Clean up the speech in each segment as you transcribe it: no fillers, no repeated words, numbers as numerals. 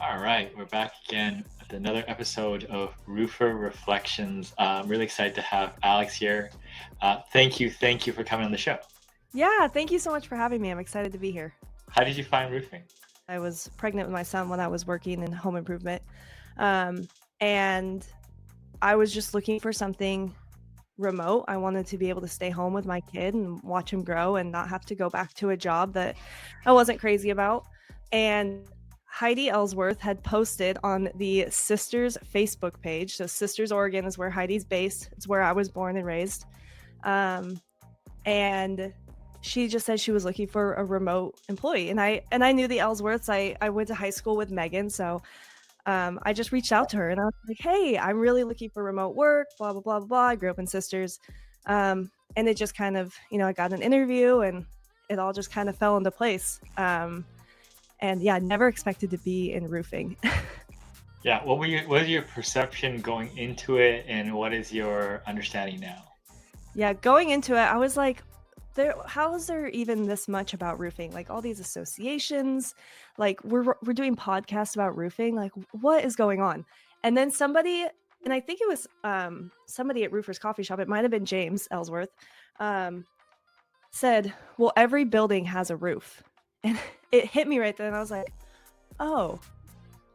All right, we're back again with another episode of Roofer Reflections. I'm really excited to have Alex here. Thank you for coming on the show. Yeah, thank you so much for having me. I'm excited to be here. How did you find roofing? I was pregnant with my son when I was working in home improvement. Um, and I was just looking for something remote. I wanted to be able to stay home with my kid and watch him grow and not have to go back to a job that I wasn't crazy about. And Heidi Ellsworth had posted on the Sisters Facebook page. So Sisters, Oregon is where Heidi's based. It's where I was born and raised. Um, and she just said she was looking for a remote employee. And I knew the Ellsworths. I went to high school with Megan. So I just reached out to her and I was like, hey, I'm really looking for remote work, blah, blah, blah, blah. I grew up in Sisters. And it just kind of, I got an interview and it all just kind of fell into place. And yeah, never expected to be in roofing. Yeah, what was your perception going into it, and what is your understanding now? Yeah, going into it, I was like, how is there even this much about roofing? Like all these associations, like we're doing podcasts about roofing. Like what is going on? And then somebody, and I think it was somebody at RoofersCoffeeShop, it might have been James Ellsworth, said, well, every building has a roof. And it hit me right then. I was like, oh,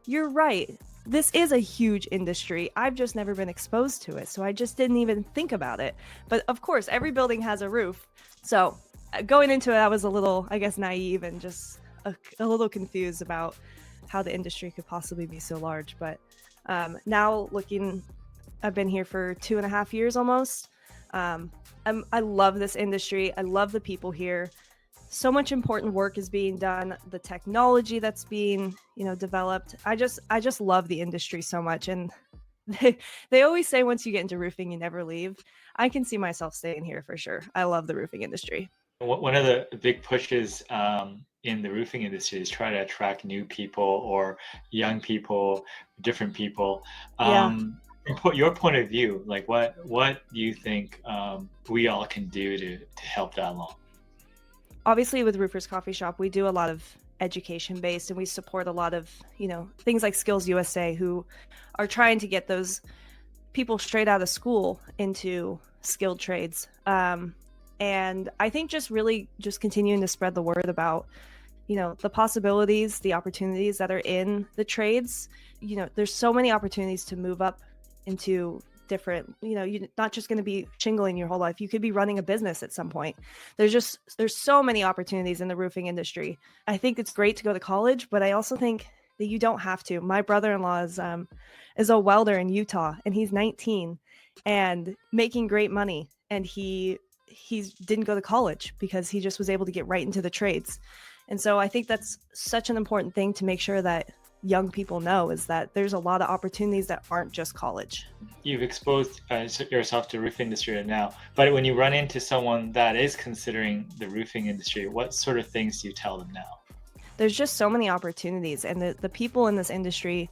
you're right. This is a huge industry. I've just never been exposed to it. So I just didn't even think about it. But of course, every building has a roof. So going into it, I was a little, I guess, naive and just a little confused about how the industry could possibly be so large. But now looking, I've been here for 2.5 years almost. I love this industry. I love the people here. So much important work is being done. The technology that's being, developed. I just love the industry so much. And they always say once you get into roofing, you never leave. I can see myself staying here for sure. I love the roofing industry. One of the big pushes in the roofing industry is try to attract new people or young people, different people. Yeah. Your point of view, like what do you think we all can do to help that along? Obviously with RoofersCoffeeShop, we do a lot of education based and we support a lot of, things like Skills USA who are trying to get those people straight out of school into skilled trades. And I think just continuing to spread the word about, the possibilities, the opportunities that are in the trades. There's so many opportunities to move up into different, you're not just going to be shingling your whole life. You could be running a business at some point. There's so many opportunities in the roofing industry. I think it's great to go to college, but I also think that you don't have to. My brother-in-law is a welder in Utah and he's 19 and making great money. And he didn't go to college because he just was able to get right into the trades. And so I think that's such an important thing to make sure that young people know, is that there's a lot of opportunities that aren't just college. You've exposed yourself to the roofing industry now, but when you run into someone that is considering the roofing industry, what sort of things do you tell them now? There's just so many opportunities, and the people in this industry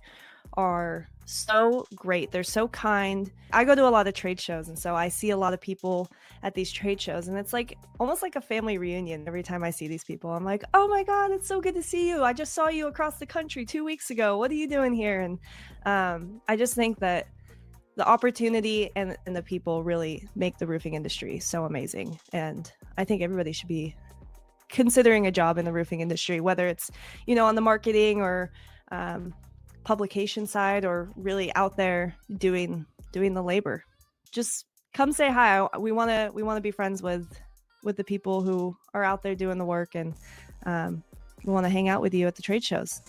are so great. They're so kind. I go to a lot of trade shows, and so I see a lot of people at these trade shows, and it's like almost like a family reunion every time I see these people. I'm like, oh my God, it's so good to see you. I just saw you across the country 2 weeks ago. What are you doing here? And I just think that the opportunity and the people really make the roofing industry so amazing. And I think everybody should be considering a job in the roofing industry, whether it's, on the marketing or publication side or really out there doing the labor. Just come say hi. We want to be friends with the people who are out there doing the work, and we want to hang out with you at the trade shows.